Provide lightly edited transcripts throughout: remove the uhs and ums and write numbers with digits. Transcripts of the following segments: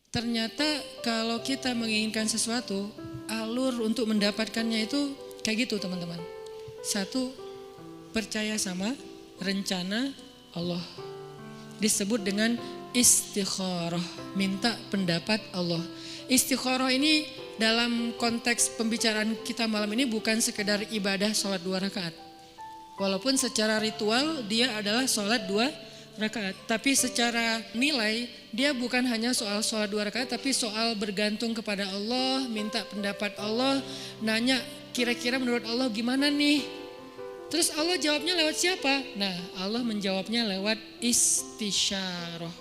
Ternyata kalau kita menginginkan sesuatu, alur untuk mendapatkannya itu kayak gitu teman-teman. Satu, percaya sama rencana Allah. Disebut dengan istikharah, minta pendapat Allah. Istikharah ini dalam konteks pembicaraan kita malam ini bukan sekedar ibadah sholat 2 rakaat. Walaupun secara ritual dia adalah sholat 2 rakaat. Tapi secara nilai dia bukan hanya soal sholat 2 rakaat, tapi soal bergantung kepada Allah, minta pendapat Allah, nanya kira-kira menurut Allah gimana nih. Terus Allah jawabnya lewat siapa? Nah, Allah menjawabnya lewat istisyarah.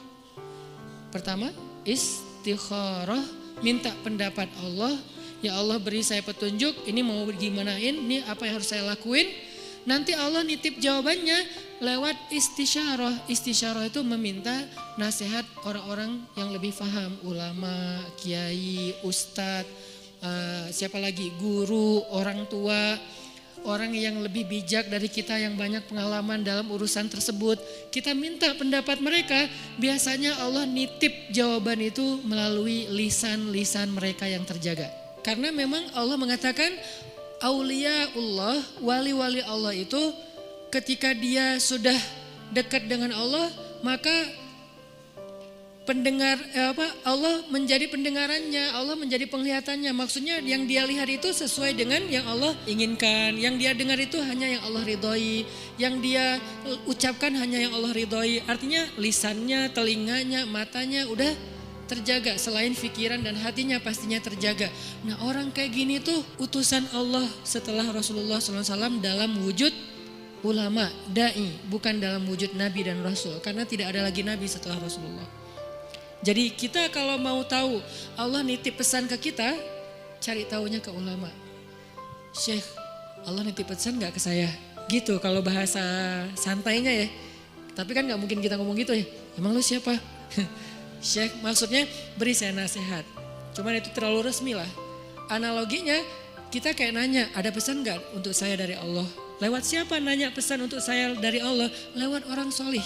Pertama, istikharah, minta pendapat Allah. Ya Allah beri saya petunjuk, ini mau gimanain, ini apa yang harus saya lakuin. Nanti Allah nitip jawabannya lewat istisyarah. Istisyarah itu meminta nasihat orang-orang yang lebih paham. Ulama, kiai, ustadz, siapa lagi, guru, orang tua. Orang yang lebih bijak dari kita yang banyak pengalaman dalam urusan tersebut. Kita minta pendapat mereka. Biasanya Allah nitip jawaban itu melalui lisan-lisan mereka yang terjaga. Karena memang Allah mengatakan auliaullah, wali-wali Allah itu ketika dia sudah dekat dengan Allah, maka Allah menjadi pendengarannya, Allah menjadi penglihatannya. Maksudnya yang dia lihat itu sesuai dengan yang Allah inginkan. Yang dia dengar itu hanya yang Allah ridhoi. Yang dia ucapkan hanya yang Allah ridhoi. Artinya lisannya, telinganya, matanya udah terjaga. Selain pikiran dan hatinya pastinya terjaga. Nah, orang kayak gini tuh utusan Allah setelah Rasulullah SAW dalam wujud ulama, da'i. Bukan dalam wujud Nabi dan Rasul. Karena tidak ada lagi Nabi setelah Rasulullah. Jadi kita kalau mau tahu Allah nitip pesan ke kita, cari tahunya ke ulama. Syekh, Allah nitip pesan gak ke saya? Gitu kalau bahasa santainya ya. Tapi kan gak mungkin kita ngomong gitu ya. Emang lu siapa? Syekh maksudnya beri saya nasihat. Cuman itu terlalu resmi lah. Analoginya kita kayak nanya, ada pesan gak untuk saya dari Allah? Lewat siapa nanya pesan untuk saya dari Allah? Lewat orang solih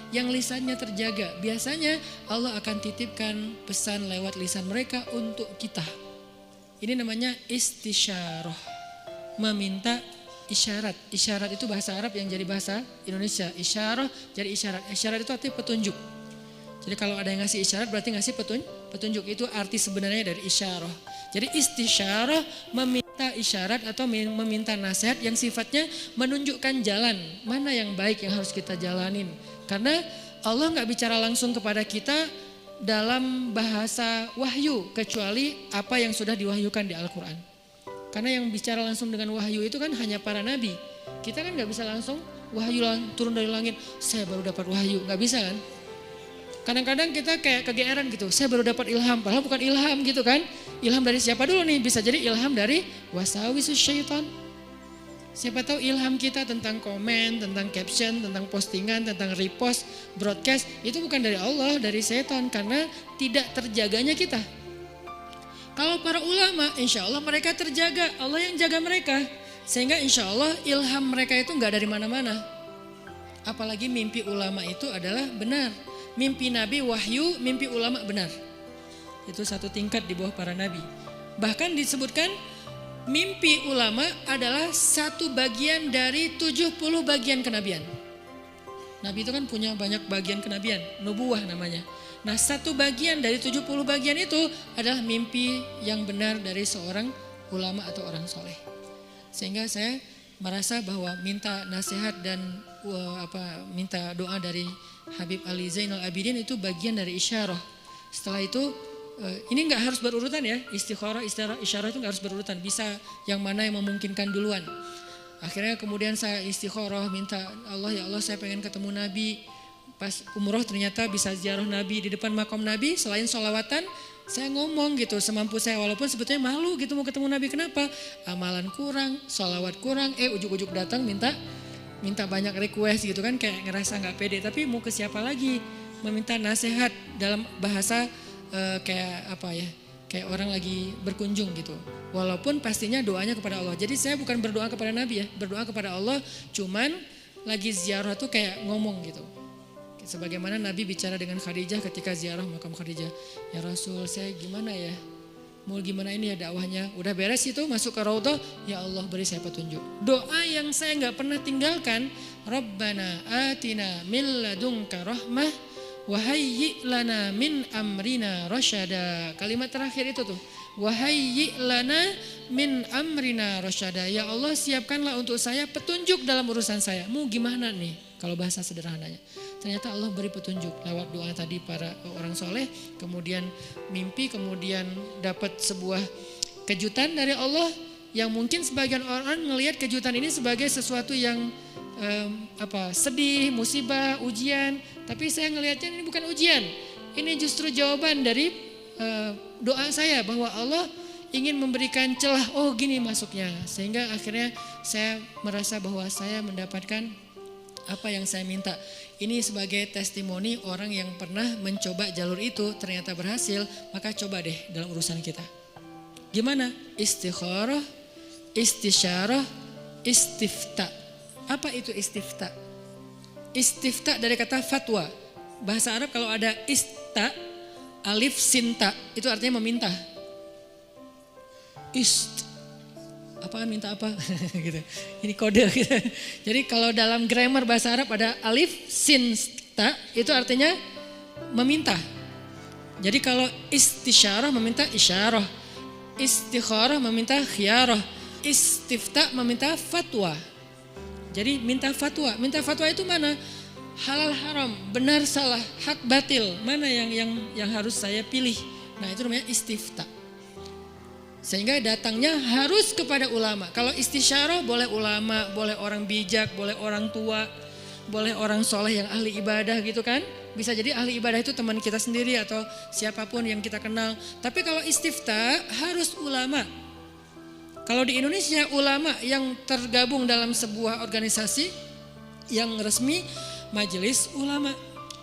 yang lisannya terjaga. Biasanya Allah akan titipkan pesan lewat lisan mereka untuk kita. Ini namanya istisyarah, meminta isyarat. Isyarat itu bahasa Arab yang jadi bahasa Indonesia. Isyarah jadi isyarat. Isyarat itu artinya petunjuk. Jadi kalau ada yang ngasih isyarat berarti ngasih petunjuk. Itu arti sebenarnya dari isyarah. Jadi istisyarah meminta isyarat atau meminta nasihat yang sifatnya menunjukkan jalan mana yang baik yang harus kita jalanin. Karena Allah gak bicara langsung kepada kita dalam bahasa wahyu kecuali apa yang sudah diwahyukan di Al-Quran. Karena yang bicara langsung dengan wahyu itu kan hanya para nabi. Kita kan gak bisa langsung wahyu turun dari langit, saya baru dapat wahyu, gak bisa kan. Kadang-kadang kita kayak kegeeran gitu, saya baru dapat ilham, padahal bukan ilham gitu kan. Ilham dari siapa dulu nih? Bisa jadi ilham dari wasawisus syaitan. Siapa tahu ilham kita tentang komen, tentang caption, tentang postingan, tentang repost, broadcast, itu bukan dari Allah, dari setan karena tidak terjaganya kita. Kalau para ulama, insya Allah mereka terjaga, Allah yang jaga mereka. Sehingga insya Allah ilham mereka itu gak dari mana-mana. Apalagi mimpi ulama itu adalah benar. Mimpi Nabi wahyu, mimpi ulama benar. Itu satu tingkat di bawah para Nabi. Bahkan disebutkan mimpi ulama adalah satu bagian dari 70 bagian kenabian. Nabi itu kan punya banyak bagian kenabian, nubuwah namanya. Nah, satu bagian dari 70 bagian itu adalah mimpi yang benar dari seorang ulama atau orang soleh. Sehingga saya merasa bahwa minta nasihat dan minta doa dari Habib Ali Zainal Abidin itu bagian dari isyarah. Setelah itu ini nggak harus berurutan ya, istikharah, isyarah itu nggak harus berurutan, bisa yang mana yang memungkinkan duluan. Akhirnya kemudian saya istikharah, minta Allah, ya Allah saya pengen ketemu Nabi. Pas umroh ternyata bisa ziarah Nabi di depan makam Nabi, selain sholawatan saya ngomong gitu semampu saya, walaupun sebetulnya malu gitu mau ketemu Nabi. Kenapa? Amalan kurang, sholawat kurang, ujuk-ujuk datang minta banyak request gitu kan, kayak ngerasa nggak pede. Tapi mau ke siapa lagi? Meminta nasihat dalam bahasa kayak apa ya, kayak orang lagi berkunjung gitu. Walaupun pastinya doanya kepada Allah. Jadi saya bukan berdoa kepada Nabi ya, berdoa kepada Allah, cuman lagi ziarah tuh kayak ngomong gitu. Sebagaimana Nabi bicara dengan Khadijah ketika ziarah makam Khadijah. Ya Rasul, saya gimana ya? Mau gimana ini ya dakwahnya? Udah beres itu masuk ke Raudhah, ya Allah beri saya petunjuk. Doa yang saya nggak pernah tinggalkan, Rabbana atina min ladunka rahmah wa hayyi' lana min amrina rasyada. Kalimat terakhir itu tuh. Wa hayyi' lana min amrina rasyada. Ya Allah siapkanlah untuk saya petunjuk dalam urusan saya. Mau gimana nih kalau bahasa sederhananya? Ternyata Allah beri petunjuk lewat doa tadi para orang soleh, kemudian mimpi, kemudian dapat sebuah kejutan dari Allah yang mungkin sebagian orang ngelihat kejutan ini sebagai sesuatu yang sedih, musibah, ujian. Tapi saya ngelihatnya ini bukan ujian, ini justru jawaban dari doa saya bahwa Allah ingin memberikan celah. Oh gini masuknya, sehingga akhirnya saya merasa bahwa saya mendapatkan apa yang saya minta. Ini sebagai testimoni orang yang pernah mencoba jalur itu ternyata berhasil, maka coba deh dalam urusan kita. Gimana? Istikharah, istisyarah, istifta. Apa itu istifta? Istifta dari kata fatwa. Bahasa Arab kalau ada ista, alif sinta, itu artinya meminta. Apaan minta apa gitu. Ini kode gitu. Jadi kalau dalam grammar bahasa Arab ada alif sin ta, itu artinya meminta. Jadi kalau istisyarah meminta isyarah, istikharah meminta khiyarah, istifta meminta fatwa. Jadi minta fatwa. Minta fatwa itu mana? Halal haram, benar salah, hak batil, mana yang harus saya pilih. Nah itu namanya istifta. Sehingga datangnya harus kepada ulama. Kalau istisyarah boleh ulama, boleh orang bijak, boleh orang tua, boleh orang soleh yang ahli ibadah gitu kan. Bisa jadi ahli ibadah itu teman kita sendiri atau siapapun yang kita kenal. Tapi kalau istifta harus ulama. Kalau di Indonesia ulama yang tergabung dalam sebuah organisasi yang resmi, majelis ulama.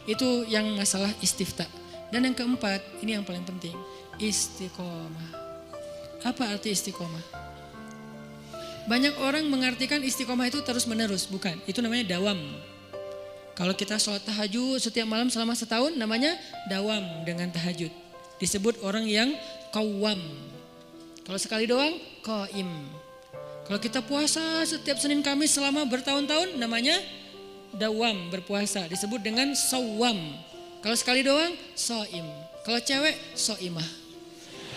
Itu yang masalah istifta. Dan yang keempat, ini yang paling penting, istiqomah. Apa arti istiqomah? Banyak orang mengartikan istiqomah itu terus menerus, bukan. Itu namanya dawam. Kalau kita sholat tahajud setiap malam selama setahun namanya dawam dengan tahajud. Disebut orang yang qawwam. Kalau sekali doang, qaim. Kalau kita puasa setiap Senin Kamis selama bertahun-tahun namanya dawam, berpuasa. Disebut dengan sawam. Kalau sekali doang, soim. Kalau cewek, soimah.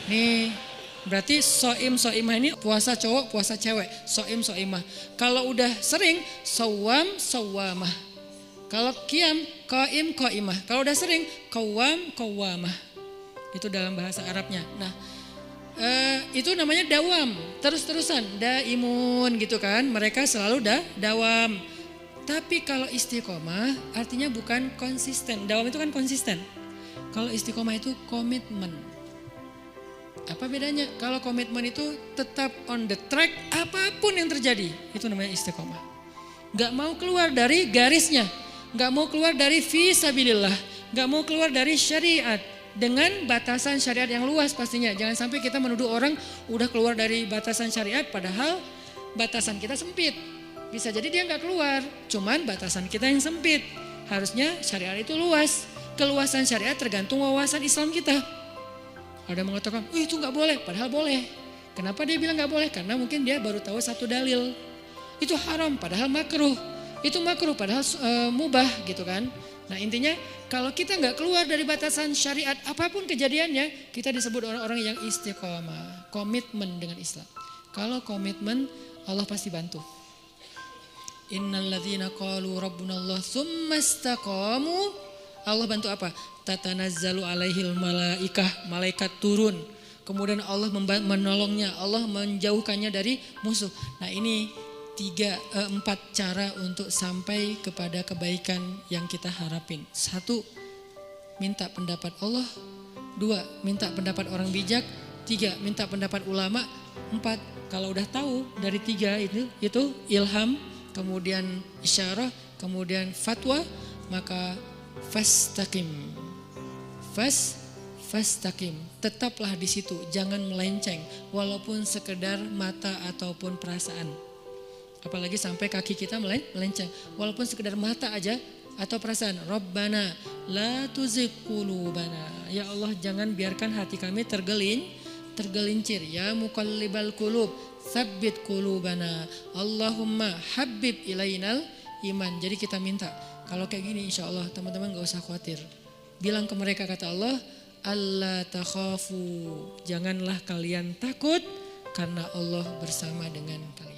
Nih, berarti soimah ini puasa cowok, puasa cewek. Soimah. Kalau udah sering, sawamah. Kalau qiyam, qaimah. Kalau udah sering, qawwamah. Itu dalam bahasa Arabnya. Nah, itu namanya dawam, terus-terusan, daimun gitu kan. Mereka selalu dawam. Tapi kalau istiqomah artinya bukan konsisten. Dawam itu kan konsisten. Kalau istiqomah itu komitmen. Apa bedanya? Kalau komitmen itu tetap on the track apapun yang terjadi. Itu namanya istiqomah. Gak mau keluar dari garisnya. Gak mau keluar dari fisabilillah. Gak mau keluar dari syariat. Dengan batasan syariat yang luas pastinya. Jangan sampai kita menuduh orang udah keluar dari batasan syariat padahal batasan kita sempit. Bisa jadi dia gak keluar. Cuman batasan kita yang sempit. Harusnya syariat itu luas. Keluasan syariat tergantung wawasan Islam kita. Ada yang mengatakan, itu gak boleh, padahal boleh. Kenapa dia bilang gak boleh? Karena mungkin dia baru tahu satu dalil. Itu haram, padahal makruh. Itu makruh, padahal mubah gitu kan. Nah intinya kalau kita gak keluar dari batasan syariat apapun kejadiannya, kita disebut orang-orang yang istiqomah. Komitmen dengan Islam. Kalau komitmen, Allah pasti bantu. Innalladzina qalu rabbunallah tsumma istaqamu. Allah bantu apa? Tatanazzalu alaihil malaikah, malaikat turun. Kemudian Allah menolongnya, Allah menjauhkannya dari musuh. Nah ini 4 cara untuk sampai kepada kebaikan yang kita harapin. 1, minta pendapat Allah. 2, minta pendapat orang bijak. 3, minta pendapat ulama. 4, kalau udah tahu dari 3 itu ilham, kemudian isyarah, kemudian fatwa, maka fastaqim. Fastaqim. Tetaplah di situ, jangan melenceng walaupun sekedar mata ataupun perasaan. Apalagi sampai kaki kita melenceng. Walaupun sekedar mata aja Atau perasaan Rabbana la tuzigh qulubana. Ya Allah, jangan biarkan hati kami tergelincir. Ya muqallibal qulub tsabbit qulubana. Allahumma habib ilainal iman. Jadi kita minta kalau kayak gini, insya Allah teman-teman gak usah khawatir. Bilang ke mereka, kata Allah, Allah takhafu, janganlah kalian takut karena Allah bersama dengan kalian.